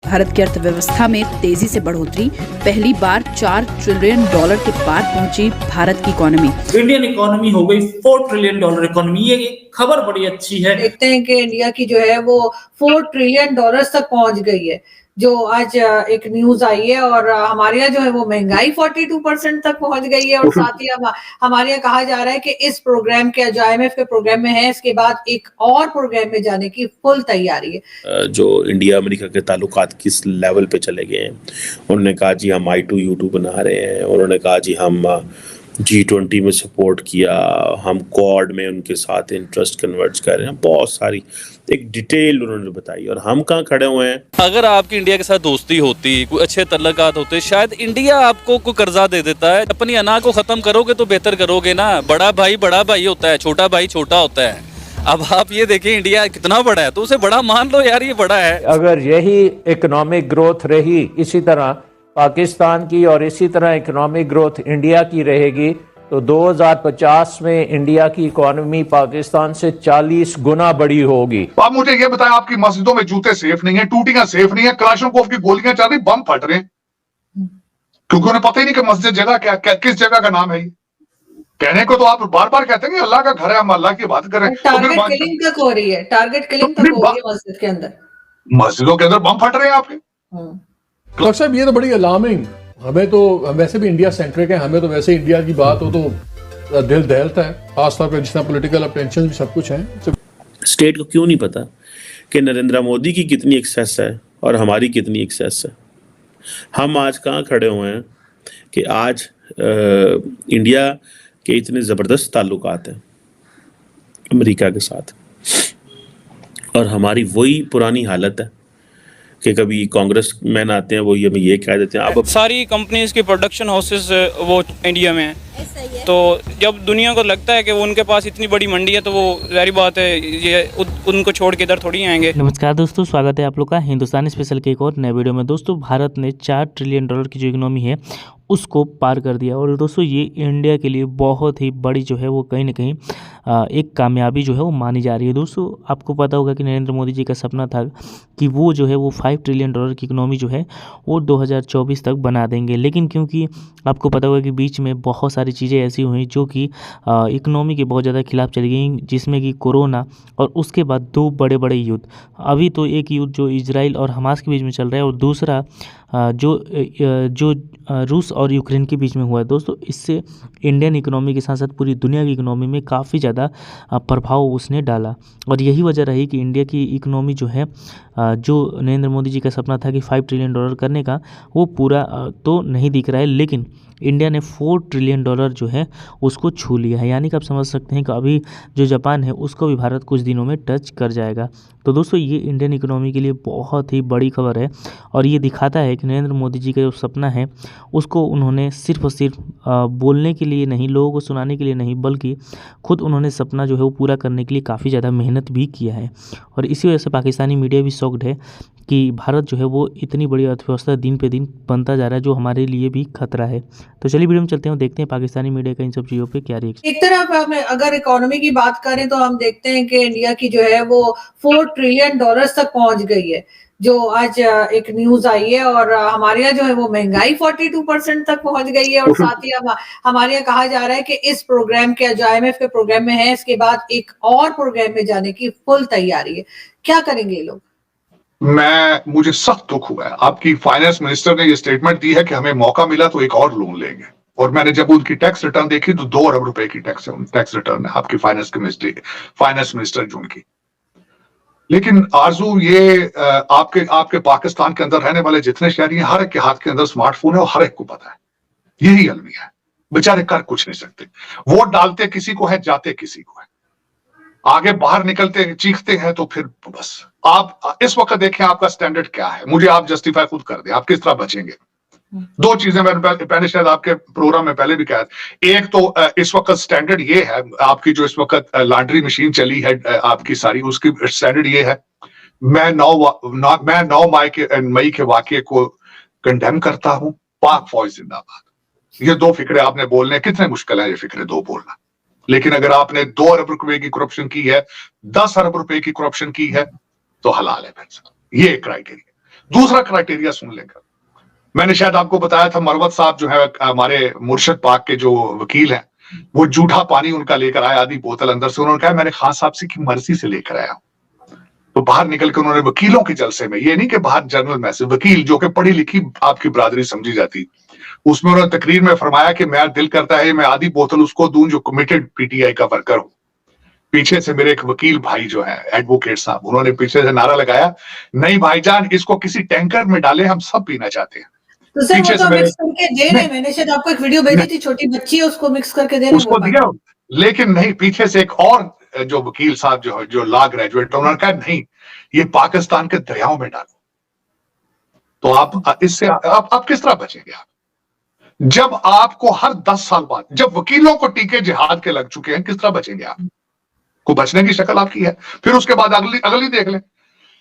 भारत की अर्थव्यवस्था में तेजी से बढ़ोतरी, पहली बार $4 ट्रिलियन के पार पहुंची भारत की इकोनॉमी। इंडियन इकोनॉमी हो गई $4 ट्रिलियन इकोनॉमी। ये खबर बड़ी अच्छी है। देखते हैं कि इंडिया की जो है वो $4 ट्रिलियन तक पहुंच गई है, जो आज एक न्यूज आई है। और हमारे यहाँ जो है वो महंगाई 42% तक पहुंच गई है। और साथ ही हमारे यहाँ कहा जा रहा है कि इस प्रोग्राम के जो IMF के प्रोग्राम में है, इसके बाद एक और प्रोग्राम में जाने की फुल तैयारी है। जो इंडिया अमेरिका के ताल्लुकात किस लेवल पे चले गए हैं, उन्होंने कहा जी हम I2 U2 बना रहे हैं, उन्होंने कहा जी हम G20 में सपोर्ट किया, हम क्वाड में उनके साथ इंटरेस्ट कन्वर्ट कर रहे हैं, बहुत सारी एक डिटेल उन्होंने बताई। और हम कहाँ खड़े हुए हैं। अगर आपकी इंडिया के साथ दोस्ती होती, कोई अच्छे तल्लुकात होते, शायद इंडिया आपको कोई कर्जा दे देता है। अपनी अना को खत्म करोगे तो बेहतर करोगे ना। बड़ा भाई होता है, छोटा भाई छोटा होता है। अब आप ये देखिए इंडिया कितना बड़ा है, तो उसे बड़ा मान लो यार, ये बड़ा है। अगर यही इकोनॉमिक ग्रोथ रही इसी तरह पाकिस्तान की और इसी तरह इकोनॉमिक ग्रोथ इंडिया की रहेगी, तो 2050 में इंडिया की इकोनॉमी पाकिस्तान से 40 गुना बड़ी होगी। आप मुझे ये बताएं, आपकी मस्जिदों में जूते सेफ नहीं है, टूटियां सेफ नहीं है, कलाशनकोव की गोलियां चल रही, बम फट रहे हैं, क्योंकि उन्हें पता ही नहीं कि मस्जिद जगह क्या किस जगह का नाम है। ये कहने को तो आप बार बार कहते हैं कि अल्लाह का घर है, हम अल्लाह की बात करें। टारगेट किलिंग तक हो रही है, टारगेट किलिंग तक हो रही है मस्जिद के अंदर, मस्जिदों के अंदर बम फट रहे हैं आपके। डॉक्टर साहब ये तो बड़ी अलार्मिंग। हमें तो वैसे भी इंडिया सेंट्रिक है, हमें तो वैसे इंडिया की बात हो तो दिल दहलता है, खासतौर पर जिस तरह पॉलिटिकल टेंशन भी सब कुछ है। स्टेट को क्यों नहीं पता कि नरेंद्र मोदी की कितनी एक्सेस है और हमारी कितनी एक्सेस है। हम आज कहाँ खड़े हुए हैं कि आज इंडिया के इतने ज़बरदस्त ताल्लुकात हैं अमेरिका के साथ, और हमारी वही पुरानी हालत है कि कभी कांग्रेस मैन आते हैं, वो हमें ये कह देते हैं आप सारी कंपनीज की प्रोडक्शन हाउसेस वो इंडिया में है। तो जब दुनिया को लगता है कि वो उनके पास इतनी बड़ी मंडी है, तो वो जाहिर बात है ये उनको छोड़ के इधर थोड़ी आएंगे। नमस्कार दोस्तों, स्वागत है आप लोग का हिंदुस्तान स्पेशल के एक और नए वीडियो में। दोस्तों भारत ने $4 ट्रिलियन की जो इकोनॉमी है उसको पार कर दिया। और दोस्तों ये इंडिया के लिए बहुत ही बड़ी जो है वो कहीं ना कहीं एक कामयाबी जो है वो मानी जा रही है। दोस्तों आपको पता होगा कि नरेंद्र मोदी जी का सपना था कि वो जो है वो $5 ट्रिलियन की इकोनॉमी जो है वो 2024 तक बना देंगे। लेकिन क्योंकि आपको पता होगा कि बीच में बहुत सारी चीज़ें ऐसी हुई जो कि इकोनॉमी के बहुत ज़्यादा खिलाफ चली गई, जिसमें कि कोरोना और उसके बाद 2 बड़े बड़े युद्ध। अभी तो एक युद्ध जो इजराइल और हमास के बीच में चल रहा है, और दूसरा जो रूस और यूक्रेन के बीच में हुआ है। दोस्तों इससे इंडियन इकोनॉमी के साथ साथ पूरी दुनिया की इकोनॉमी में काफ़ी ज़्यादा प्रभाव उसने डाला। और यही वजह रही कि इंडिया की इकोनॉमी जो है, जो नरेंद्र मोदी जी का सपना था कि $5 ट्रिलियन करने का, वो पूरा तो नहीं दिख रहा है, लेकिन इंडिया ने $4 ट्रिलियन जो है उसको छू लिया है। यानी कि आप समझ सकते हैं कि अभी जो जापान है उसको भी भारत कुछ दिनों में टच कर जाएगा। तो दोस्तों ये इंडियन इकोनॉमी के लिए बहुत ही बड़ी खबर है, और ये दिखाता है कि नरेंद्र मोदी जी का जो सपना है उसको उन्होंने सिर्फ और सिर्फ बोलने के लिए नहीं, लोगों को सुनाने के लिए नहीं, बल्कि खुद उन्होंने सपना जो है वो पूरा करने के लिए काफ़ी ज़्यादा मेहनत भी किया है। और इसी वजह से पाकिस्तानी मीडिया भी शॉक्ड है कि भारत जो है वो इतनी बड़ी अर्थव्यवस्था दिन पे दिन बनता जा रहा है, जो हमारे लिए भी खतरा है। तो चलिए वीडियो में चलते हैं, देखते हैं पाकिस्तानी मीडिया का इन सब चीज़ों पे क्या रिएक्शन। एक तरफ अगर इकोनॉमी की बात करें तो हम देखते हैं कि इंडिया की जो है वो $4 ट्रिलियन तक पहुंच गई है, जो आज एक न्यूज आई है। और हमारे यहाँ जो है वो महंगाई 42% तक पहुंच गई है। और साथ ही हमारे यहाँ कहा जा रहा है कि इस प्रोग्राम के जो IMF के प्रोग्राम में है, इसके बाद एक और प्रोग्राम में जाने की फुल तैयारी है। क्या करेंगे ये लोग? मुझे सख्त दुख हुआ है, आपकी फाइनेंस मिनिस्टर ने ये स्टेटमेंट दी है कि हमें मौका मिला तो एक और लोन लेंगे। और मैंने जब उनकी टैक्स रिटर्न देखी तो 2 अरब रुपए की टैक्स रिटर्न है आपकी फाइनेंस मिनिस्टर जून की। लेकिन आरजू ये आपके पाकिस्तान के अंदर रहने वाले जितने शहरी हैं, हर एक के हाथ के अंदर स्मार्टफोन है और हर एक को पता है यही अलमिया है। बेचारे कर कुछ नहीं सकते, वोट डालते किसी को है, जाते किसी को है, आगे बाहर निकलते चीखते हैं। तो फिर बस आप इस वक्त देखें आपका स्टैंडर्ड क्या है, मुझे आप जस्टिफाई खुद कर दें, आप किस तरह बचेंगे। 2 चीजें मैंने शायद आपके प्रोग्राम में पहले भी कहा, एक तो इस वक्त स्टैंडर्ड ये है, आपकी जो इस वक्त लॉन्ड्री मशीन चली है आपकी सारी, उसकी स्टैंडर्ड ये है, मैं 9 मई के वाकये को कंडेम करता हूं, पाक फौज जिंदाबाद। ये 2 फिक्रे आपने बोलने, कितने मुश्किल है ये फिक्रे 2 बोलना। लेकिन अगर आपने 2 अरब रुपए की करप्शन की है, 10 अरब रुपए की करप्शन की है, तो हलाल है। ये क्राइटेरिया। दूसरा क्राइटेरिया सुन लेकर, मैंने शायद आपको बताया था मरवत साहब जो है हमारे मुर्शद पाक के जो वकील हैं, वो जूठा पानी उनका लेकर आया आधी बोतल अंदर से, उन्होंने कहा मैंने खान साहब से की मर्जी से लेकर आया। तो बाहर निकल कर उन्होंने वकीलों के जलसे में, ये नहीं कि बाहर जनरल मैसेज, वकील जो कि पढ़ी लिखी आपकी बरादरी समझी जाती, उसमें उन्होंने तकरीर में फरमाया कि मेरा दिल करता है मैं आधी बोतल उसको दूं जो कमिटेड पीटीआई का वर्कर हो। पीछे से मेरे एक वकील भाई जो है एडवोकेट साहब, उन्होंने पीछे से नारा लगाया, नहीं भाईजान इसको किसी टैंकर में डाले, हम सब पीना चाहते हैं। तो सर वो तो मिक्स करके दे रहे, मैंने शायद आपको एक वीडियो भेजी थी, छोटी बच्ची है उसको मिक्स करके दे रहे, उसको दिया, लेकिन नहीं, पीछे से एक और जो वकील साहब जो लॉ ग्रेजुएट, उन्होंने कहा नहीं ये पाकिस्तान के दरियाओं में डालो। तो आप इससे आप किस तरह बचेंगे? आप जब आपको हर 10 साल बाद, जब वकीलों को टीके जिहाद के लग चुके हैं, किस तरह बचेंगे आप? को बचने की शक्ल आपकी है। फिर उसके बाद अगली देख लें,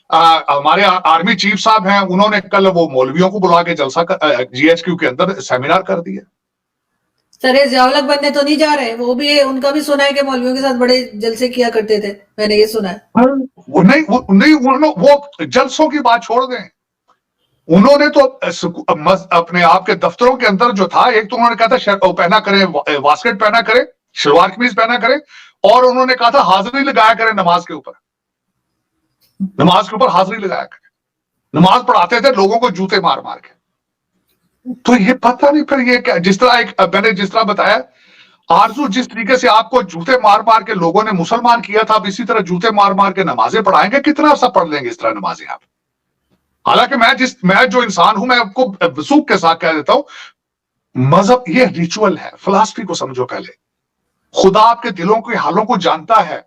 हमारे आर्मी चीफ साहब हैं, उन्होंने कल वो मौलवियों को बुला के जलसा जीएचक्यू के अंदर सेमिनार कर दिया। सर ये ज़ियाउल हक बनने तो नहीं जा रहे, वो भी उनका भी सुना है कि मौलवियों के साथ बड़े जलसे किया करते थे, मैंने ये सुना है। वो जलसों की बात छोड़ दें, उन्होंने तो अपने आप के दफ्तरों के अंदर जो था, एक तो उन्होंने कहा था पहना करें, वास्केट पहना करें, शलवार कमीज पहना करें, और उन्होंने कहा था हाजिरी लगाया करें नमाज के ऊपर, नमाज के ऊपर हाजिरी लगाया करें। नमाज पढ़ाते थे लोगों को जूते मार मार के। तो ये पता नहीं फिर ये क्या, जिस तरह मैंने जिस तरह बताया, आरजू जिस तरीके से आपको जूते मार मार के लोगों ने मुसलमान किया था, अब इसी तरह जूते मार मार के नमाजें पढ़ाएंगे, कितना सा पढ़ लेंगे इस तरह नमाजें आप? हालांकि मैं जो इंसान हूं, मैं आपको वसूख के साथ कह देता हूं, मजहब ये रिचुअल है, फिलॉसफी को समझो पहले। खुदा आपके दिलों के हालों को जानता है।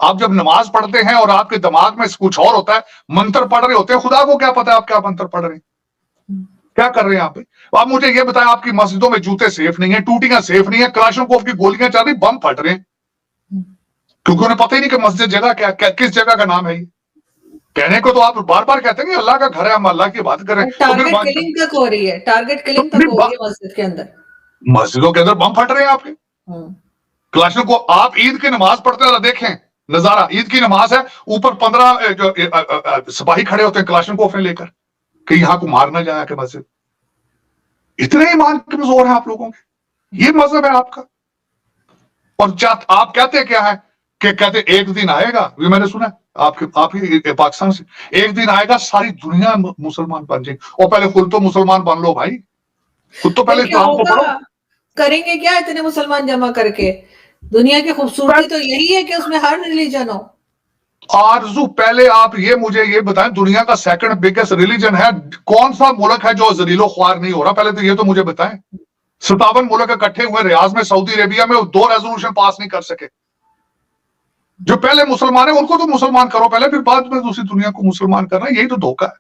आप जब नमाज पढ़ते हैं और आपके दिमाग में कुछ और होता है, मंत्र पढ़ रहे होते हैं, खुदा को क्या पता है आप क्या मंत्र पढ़ रहे हैं, क्या कर रहे हैं आप? आप मुझे ये बताएं, आपकी मस्जिदों में जूते सेफ नहीं है, टूटियां सेफ नहीं है, कलाशनकोव की गोलियां चल रही, बम फट रहे हैं, क्योंकि उन्हें पता ही नहीं कि मस्जिद जगह क्या, किस जगह का नाम है ये। कहने को तो आप बार बार कहते हैं कि अल्लाह का घर है, हम अल्लाह की बात करें। टारगेट किलिंग तक हो रही है, टारगेट किलिंग तक हो रही है मस्जिद के अंदर, मस्जिदों के अंदर बम फट रहे हैं आपके। कलाशनकोव, आप ईद की नमाज पढ़ते हैं, देखें नजारा, ईद की नमाज है, ऊपर 15 सिपाही खड़े होते हैं कलाशनकोव लेकर कि यहां को मारना जाए कि मस्जिद। इतने ईमान कमजोर है आप लोगों के, ये मजहब है आपका। और आप कहते क्या है कि कहते एक दिन आएगा, ये मैंने सुना आपकी पाकिस्तान से, एक दिन आएगा सारी दुनिया मुसलमान बन जाएगी। और पहले खुद तो मुसलमान बन लो भाई, खुद तो पहले इस्लाम को पढ़ो। करेंगे क्या इतने मुसलमान जमा करके? दुनिया की खूबसूरती तो यही है कि उसमें हर रिलीजन हो। आरजू, पहले आप मुझे ये बताएं, दुनिया का सेकंड बिगेस्ट रिलीजन है कौन सा मुल्क है जो जलीलो ख्वार नहीं हो रहा? पहले तो ये तो मुझे बताएं। 57 मुल्क इकट्ठे हुए रियाज में, सऊदी अरेबिया में, 2 रेजोल्यूशन पास नहीं कर सके। जो पहले मुसलमान है उनको तो मुसलमान करो पहले, फिर बाद में दूसरी दुनिया को मुसलमान करना। यही तो धोखा है,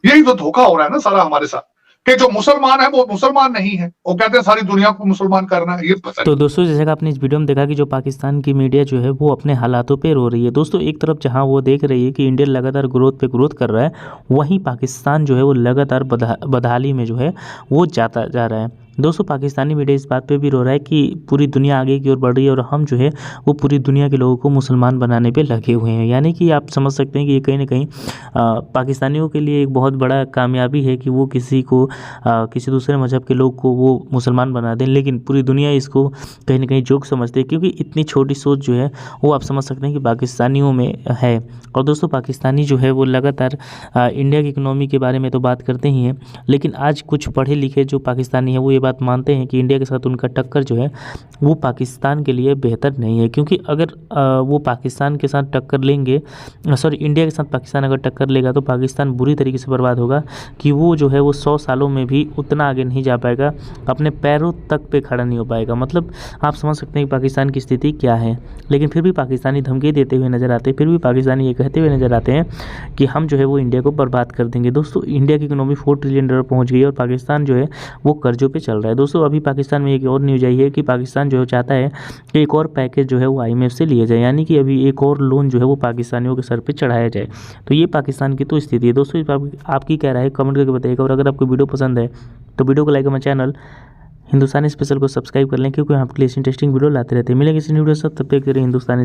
यही तो धोखा हो रहा है ना सारा हमारे साथ, कि जो मुसलमान है वो मुसलमान नहीं है, वो कहते हैं सारी दुनिया को मुसलमान करना है। ये पता तो दोस्तों, जैसे कि आपने इस वीडियो में देखा कि जो पाकिस्तान की मीडिया जो है वो अपने हालातों पे रो रही है। दोस्तों, एक तरफ जहां वो देख रही है कि इंडिया लगातार ग्रोथ पे ग्रोथ कर रहा है, वहीं पाकिस्तान जो है वो लगातार बदहाली में जो है वो जाता जा रहा है। दोस्तों, पाकिस्तानी मीडिया इस बात पे भी रो रहा है कि पूरी दुनिया आगे की ओर बढ़ रही है और हम जो है वो पूरी दुनिया के लोगों को मुसलमान बनाने पे लगे हुए हैं। यानी कि आप समझ सकते हैं कि ये कहीं ना कहीं पाकिस्तानियों के लिए एक बहुत बड़ा कामयाबी है कि वो किसी दूसरे मजहब के लोग को वो मुसलमान बना दें, लेकिन पूरी दुनिया इसको कहीं ना कहीं जोक समझती है, क्योंकि इतनी छोटी सोच जो है वो आप समझ सकते हैं कि पाकिस्तानियों में है। और दोस्तों, पाकिस्तानी जो है वो लगातार इंडिया की इकनॉमी के बारे में तो बात करते ही हैं, लेकिन आज कुछ पढ़े लिखे जो पाकिस्तानी हैं वो ये बात मानते हैं कि इंडिया के साथ उनका टक्कर जो है वो पाकिस्तान के लिए बेहतर नहीं है। क्योंकि अगर वो पाकिस्तान के साथ टक्कर लेंगे, इंडिया के साथ पाकिस्तान अगर टक्कर लेगा तो पाकिस्तान बुरी तरीके से बर्बाद होगा कि वो जो है वो 100 सालों में भी उतना आगे नहीं जा पाएगा, अपने पैरों तक पे खड़ा नहीं हो पाएगा। मतलब आप समझ सकते हैं कि पाकिस्तान की स्थिति क्या है। लेकिन फिर भी पाकिस्तानी धमकी देते हुए नज़र आते हैं, फिर भी पाकिस्तानी ये कहते हुए नज़र आते हैं कि हम जो है वो इंडिया को बर्बाद कर देंगे। दोस्तों, इंडिया की इकोनॉमी $4 ट्रिलियन पहुँच गई और पाकिस्तान जो है वो कर्जों पर चल रहा है। दोस्तों, अभी पाकिस्तान में एक और न्यूज़ आई है कि पाकिस्तान जो है चाहता है कि एक और पैकेज जो है वो IMF से लिया जाए, यानी कि अभी एक और लोन जो है वो पाकिस्तानियों के सर पे चढ़ाया जाए। तो ये पाकिस्तान की तो स्थिति है। दोस्तों, आपकी क्या राय है कमेंट करके बताइएगा। और अगर आपको वीडियो पसंद है तो वीडियो को लाइक, हमारे चैनल हिंदुस्तानी स्पेशल को सब्सक्राइब कर लें, क्योंकि आपके लिए इंटरेस्टिंग वीडियो लाते रहते हैं। मिलेंगे इस वीडियो से, तब तक के लिए हिंदुस्तानी